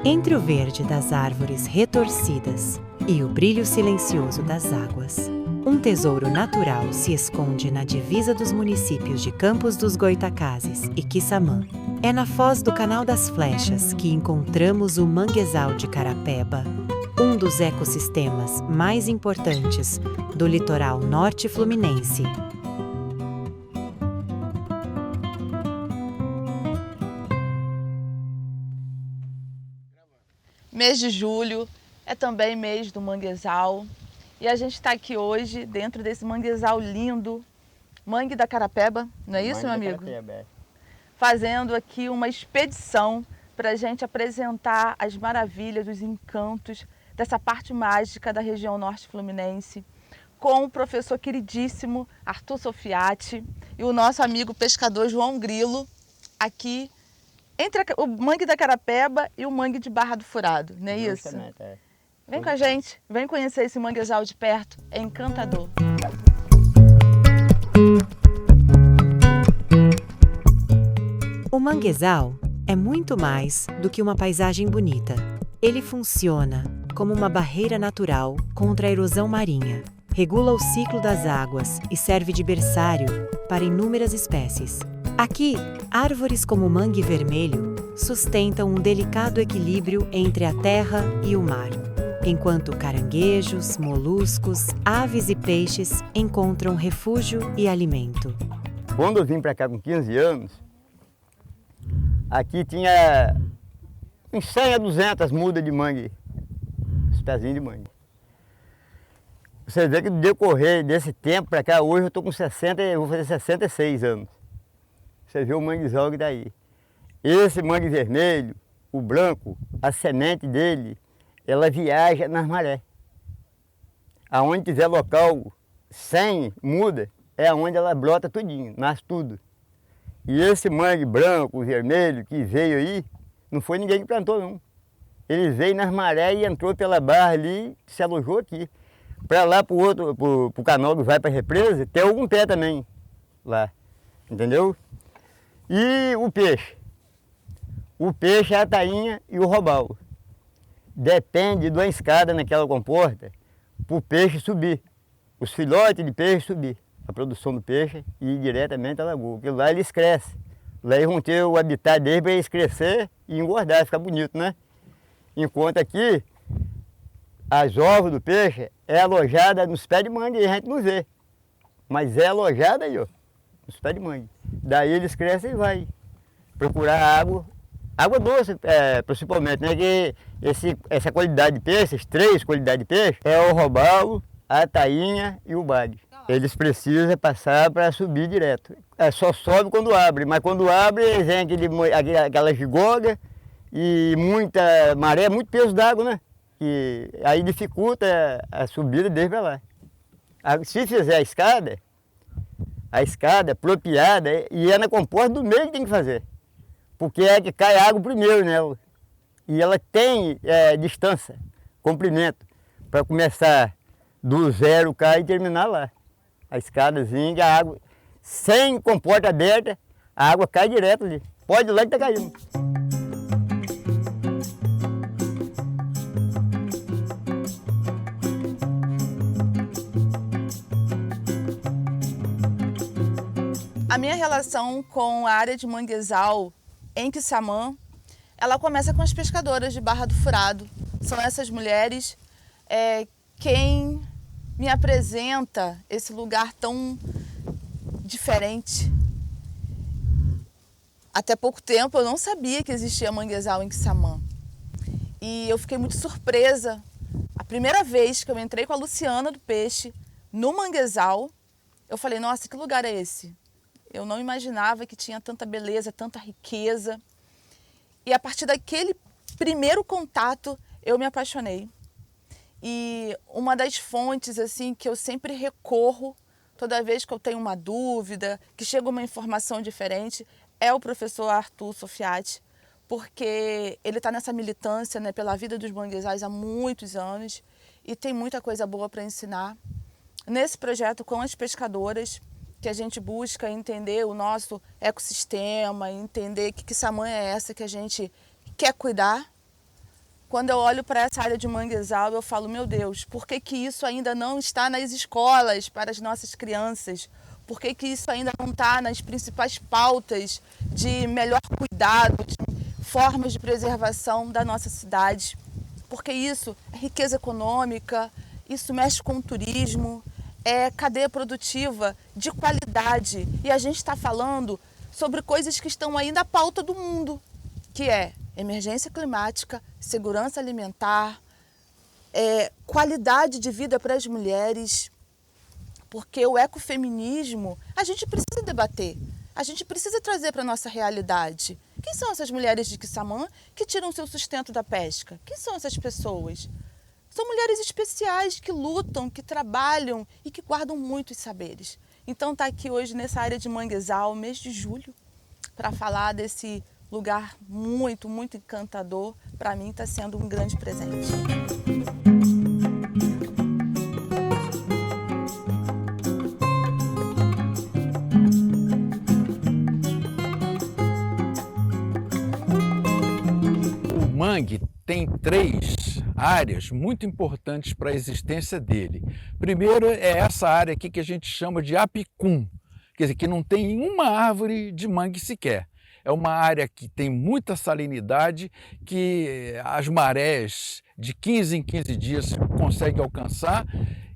Entre o verde das árvores retorcidas e o brilho silencioso das águas, um tesouro natural se esconde na divisa dos municípios de Campos dos Goytacazes e Quissamã. É na foz do Canal das Flechas que encontramos o manguezal de Carapeba, um dos ecossistemas mais importantes do litoral norte fluminense. Mês de julho é também mês do manguezal e a gente está aqui hoje dentro desse manguezal lindo, Mangue da Carapeba, não é isso, meu amigo? Fazendo aqui uma expedição para a gente apresentar as maravilhas, os encantos dessa parte mágica da região norte fluminense, com o professor queridíssimo Arthur Sofiati e o nosso amigo pescador João Grilo, aqui entre o Mangue da Carapeba e o Mangue de Barra do Furado, não é isso? É. Vem com a gente, vem conhecer esse manguezal de perto, é encantador. O manguezal é muito mais do que uma paisagem bonita. Ele funciona como uma barreira natural contra a erosão marinha, regula o ciclo das águas e serve de berçário para inúmeras espécies. Aqui, árvores como o mangue vermelho sustentam um delicado equilíbrio entre a terra e o mar, enquanto caranguejos, moluscos, aves e peixes encontram refúgio e alimento. Quando eu vim para cá com 15 anos, aqui tinha uns 100 a 200 mudas de mangue, os pezinhos de mangue. Você vê que no decorrer desse tempo para cá, hoje eu estou com 60, eu vou fazer 66 anos. Você vê o manguezal que está aí. Esse mangue vermelho, o branco, a semente dele, ela viaja nas marés. Aonde tiver local sem muda, é aonde ela brota tudinho, nasce tudo. E esse mangue branco, vermelho, que veio aí, não foi ninguém que plantou não. Ele veio nas marés e entrou pela barra ali, se alojou aqui. Para lá, pro canal que vai para a represa, tem algum pé também lá, entendeu? E o peixe? O peixe é a tainha e o robalo. Depende de uma escada naquela comporta para o peixe subir, os filhotes de peixe subir, a produção do peixe e ir diretamente à lagoa, porque lá eles crescem. Lá eles vão ter o habitat deles para eles crescer e engordar, ficar bonito, né? Enquanto aqui, as ovas do peixe é alojada nos pés de mangue e a gente não vê. Mas é alojada aí, ó, nos pés de mangue. Daí eles crescem e vai procurar água doce, principalmente, né? Que essa qualidade de peixe, essas 3 qualidades de peixe, é o robalo, a tainha e o bagre. Eles precisam passar para subir direto. Só sobe quando abre, mas quando abre, vem aquela gigoga e muita maré, muito peso d'água, né? E aí dificulta a subida deles para lá. Se fizer a escada apropriada, e é na comporta do meio que tem que fazer. Porque é que cai água primeiro nela. E ela tem distância, comprimento, para começar do zero cá e terminar lá. A escadazinha, a água, sem comporta aberta, a água cai direto ali. Pode ir lá que está caindo. A minha relação com a área de manguezal em Quissamã, ela começa com as pescadoras de Barra do Furado. São essas mulheres quem me apresenta esse lugar tão diferente. Até pouco tempo eu não sabia que existia manguezal em Quissamã. E eu fiquei muito surpresa. A primeira vez que eu entrei com a Luciana do Peixe no manguezal, eu falei, nossa, que lugar é esse? Eu não imaginava que tinha tanta beleza, tanta riqueza. E a partir daquele primeiro contato, eu me apaixonei. E uma das fontes assim que eu sempre recorro, toda vez que eu tenho uma dúvida, que chega uma informação diferente, é o professor Arthur Sofiati, porque ele está nessa militância, né, pela vida dos manguezais há muitos anos e tem muita coisa boa para ensinar. Nesse projeto com as pescadoras, que a gente busca entender o nosso ecossistema, entender que Quissamã é essa que a gente quer cuidar, Quando eu olho para essa área de manguezal, eu falo, meu Deus, por que que isso ainda não está nas escolas para as nossas crianças? Por que que isso ainda não está nas principais pautas de melhor cuidado, de formas de preservação da nossa cidade? Porque isso é riqueza econômica, isso mexe com o turismo, é cadeia produtiva de qualidade. E a gente está falando sobre coisas que estão aí na pauta do mundo, que é emergência climática, segurança alimentar, qualidade de vida para as mulheres, porque o ecofeminismo a gente precisa debater, a gente precisa trazer para a nossa realidade. Quem são essas mulheres de Quissamã que tiram seu sustento da pesca? Quem são essas pessoas? São mulheres especiais que lutam, que trabalham e que guardam muitos saberes. Então está aqui hoje nessa área de manguezal, mês de julho, para falar desse lugar muito, muito encantador. Para mim está sendo um grande presente. O mangue tem 3 áreas muito importantes para a existência dele. Primeiro é essa área aqui que a gente chama de apicum, quer dizer, que não tem uma árvore de mangue sequer. É uma área que tem muita salinidade, que as marés de 15 em 15 dias conseguem alcançar,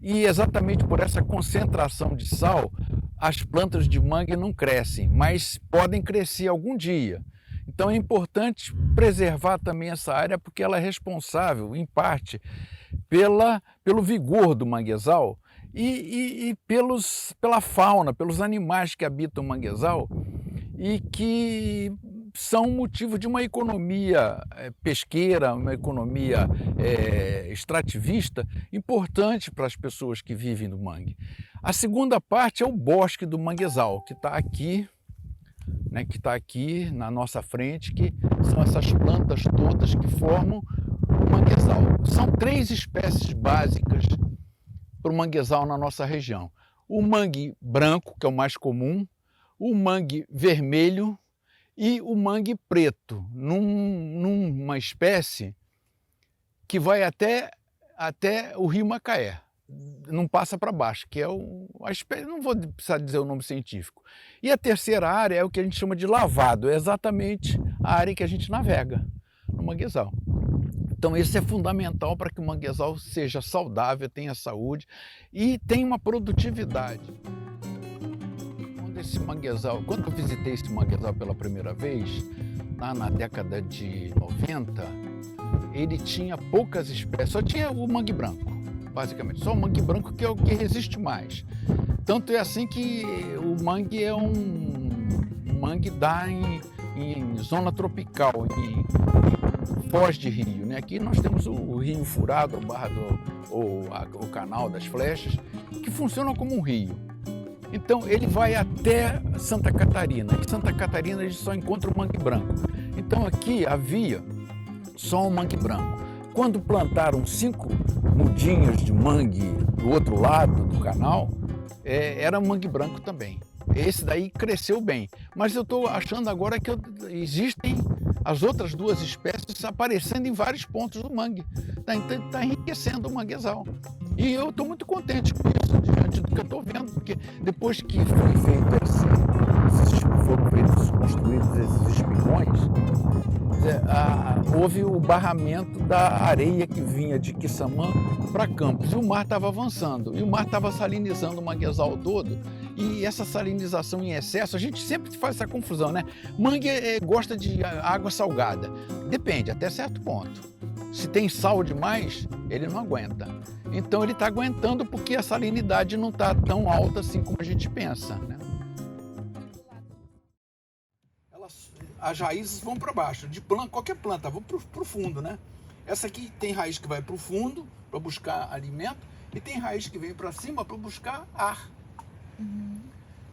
e exatamente por essa concentração de sal, as plantas de mangue não crescem, mas podem crescer algum dia. Então é importante preservar também essa área, porque ela é responsável, em parte, pelo vigor do manguezal e pela fauna, pelos animais que habitam o manguezal e que são motivo de uma economia pesqueira, uma economia extrativista importante para as pessoas que vivem no mangue. A segunda parte é o bosque do manguezal, que está aqui, né, que está aqui na nossa frente, que são essas plantas todas que formam o manguezal. São 3 espécies básicas para o manguezal na nossa região. O mangue branco, que é o mais comum, o mangue vermelho e o mangue preto, numa espécie que vai até o rio Macaé, não passa para baixo, que é a espécie, não vou precisar dizer o nome científico. E a terceira área é o que a gente chama de lavado, é exatamente a área que a gente navega no manguezal. Então isso é fundamental para que o manguezal seja saudável, tenha saúde e tenha uma produtividade. Quando eu visitei esse manguezal pela primeira vez, lá na década de 90, ele tinha poucas espécies, só tinha o mangue branco, basicamente, só o mangue branco, que é o que resiste mais. Tanto é assim que o mangue é um mangue dá em zona tropical, em foz de rio, né? Aqui nós temos o rio Furado, o canal das Flechas, que funciona como um rio. Então ele vai até Santa Catarina. Em Santa Catarina a gente só encontra o mangue branco. Então aqui havia só o mangue branco. Quando plantaram 5 mudinhos de mangue do outro lado do canal, era mangue branco também. Esse daí cresceu bem. Mas eu estou achando agora que existem as outras 2 espécies aparecendo em vários pontos do mangue. Está enriquecendo o manguezal. E eu estou muito contente com isso, diante do que eu estou vendo, porque depois que foram construídos esses espigões, houve o barramento da areia que vinha de Quissamã para Campos, e o mar estava avançando, e o mar estava salinizando o manguezal todo, e essa salinização em excesso, a gente sempre faz essa confusão, né? Mangue gosta de água salgada, depende, até certo ponto. Se tem sal demais, ele não aguenta. Então ele está aguentando porque a salinidade não está tão alta assim como a gente pensa, né? As raízes vão para baixo, de planta, qualquer planta, vão para o fundo, né? Essa aqui tem raiz que vai para o fundo para buscar alimento e tem raiz que vem para cima para buscar ar.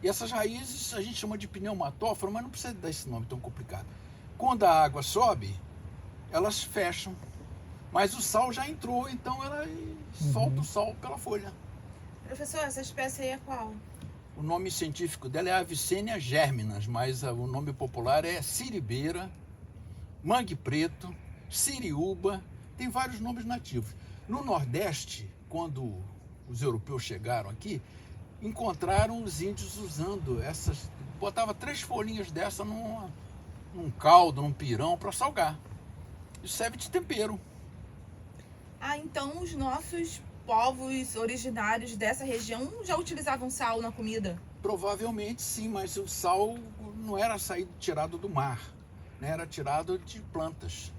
E essas raízes a gente chama de pneumatófora, mas não precisa dar esse nome tão complicado. Quando a água sobe, elas fecham. Mas o sal já entrou, então ela solta o sal pela folha. Professor, essa espécie aí é qual? O nome científico dela é Avicennia germinas, mas o nome popular é siribeira, mangue preto, siriúba, tem vários nomes nativos. No Nordeste, quando os europeus chegaram aqui, encontraram os índios usando essas... Botava 3 folhinhas dessa num caldo, num pirão, para salgar. Isso serve de tempero. Ah, então os nossos povos originários dessa região já utilizavam sal na comida? Provavelmente sim, mas o sal não era tirado do mar, né? Era tirado de plantas.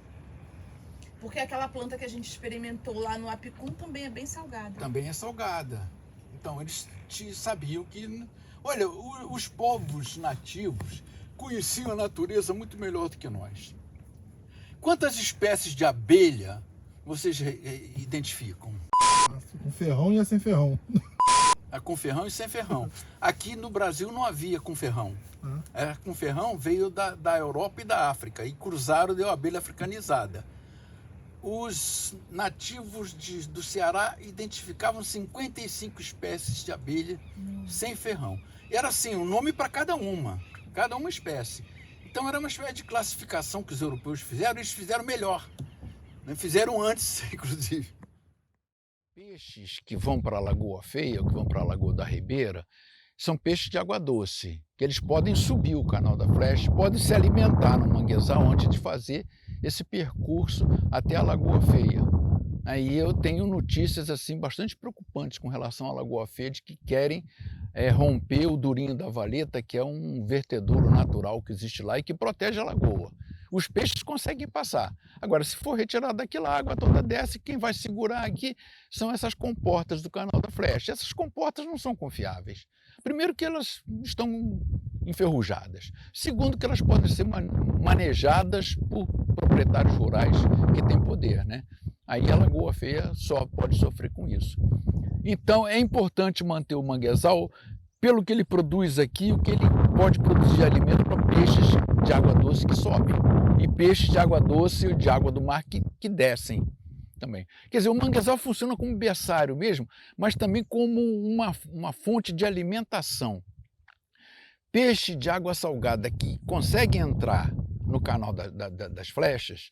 Porque aquela planta que a gente experimentou lá no Apicum também é bem salgada. Também é salgada. Então eles sabiam que... Olha, os povos nativos conheciam a natureza muito melhor do que nós. Quantas espécies de abelha vocês identificam? Com ferrão e a sem ferrão. A com ferrão e sem ferrão. Aqui no Brasil não havia com ferrão. A com ferrão veio da Europa e da África e cruzaram, deu abelha africanizada. Os nativos do Ceará identificavam 55 espécies de abelha sem ferrão. Era assim, um nome para cada uma espécie. Então era uma espécie de classificação que os europeus fizeram, eles fizeram melhor. Né? Fizeram antes, inclusive. Peixes que vão para a Lagoa Feia, ou que vão para a Lagoa da Ribeira, são peixes de água doce, que eles podem subir o canal da Flecha, podem se alimentar no manguezal antes de fazer esse percurso até a Lagoa Feia. Aí eu tenho notícias assim bastante preocupantes com relação à Lagoa Feia, de que querem romper o Durinho da Valeta, que é um vertedouro natural que existe lá e que protege a lagoa. Os peixes conseguem passar. Agora, se for retirado daquilo, a água toda desce, quem vai segurar aqui são essas comportas do canal da Flecha. Essas comportas não são confiáveis. Primeiro que elas estão enferrujadas. Segundo que elas podem ser manejadas por proprietários rurais que têm poder, né? Aí a Lagoa Feia só pode sofrer com isso. Então é importante manter o manguezal pelo que ele produz aqui, o que ele pode produzir de alimento para peixes de água doce que sobem e peixes de água doce e de água do mar que descem também. Quer dizer, o manguezal funciona como berçário mesmo, mas também como uma fonte de alimentação. Peixe de água salgada que consegue entrar no canal das Flechas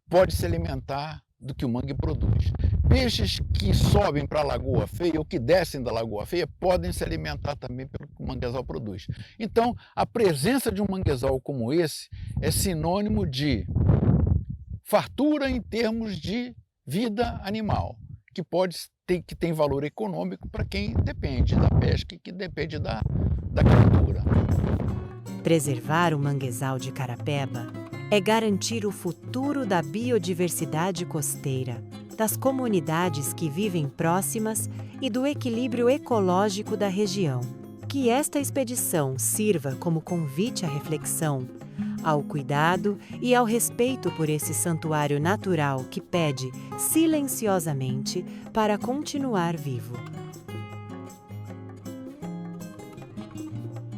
pode se alimentar do que o mangue produz. Peixes que sobem para a Lagoa Feia ou que descem da Lagoa Feia podem se alimentar também pelo que o manguezal produz. Então, a presença de um manguezal como esse é sinônimo de fartura em termos de vida animal, que tem valor econômico para quem depende da pesca e que depende da captura. Preservar o manguezal de Carapeba é garantir o futuro da biodiversidade costeira, das comunidades que vivem próximas e do equilíbrio ecológico da região. Que esta expedição sirva como convite à reflexão, ao cuidado e ao respeito por esse santuário natural que pede silenciosamente para continuar vivo.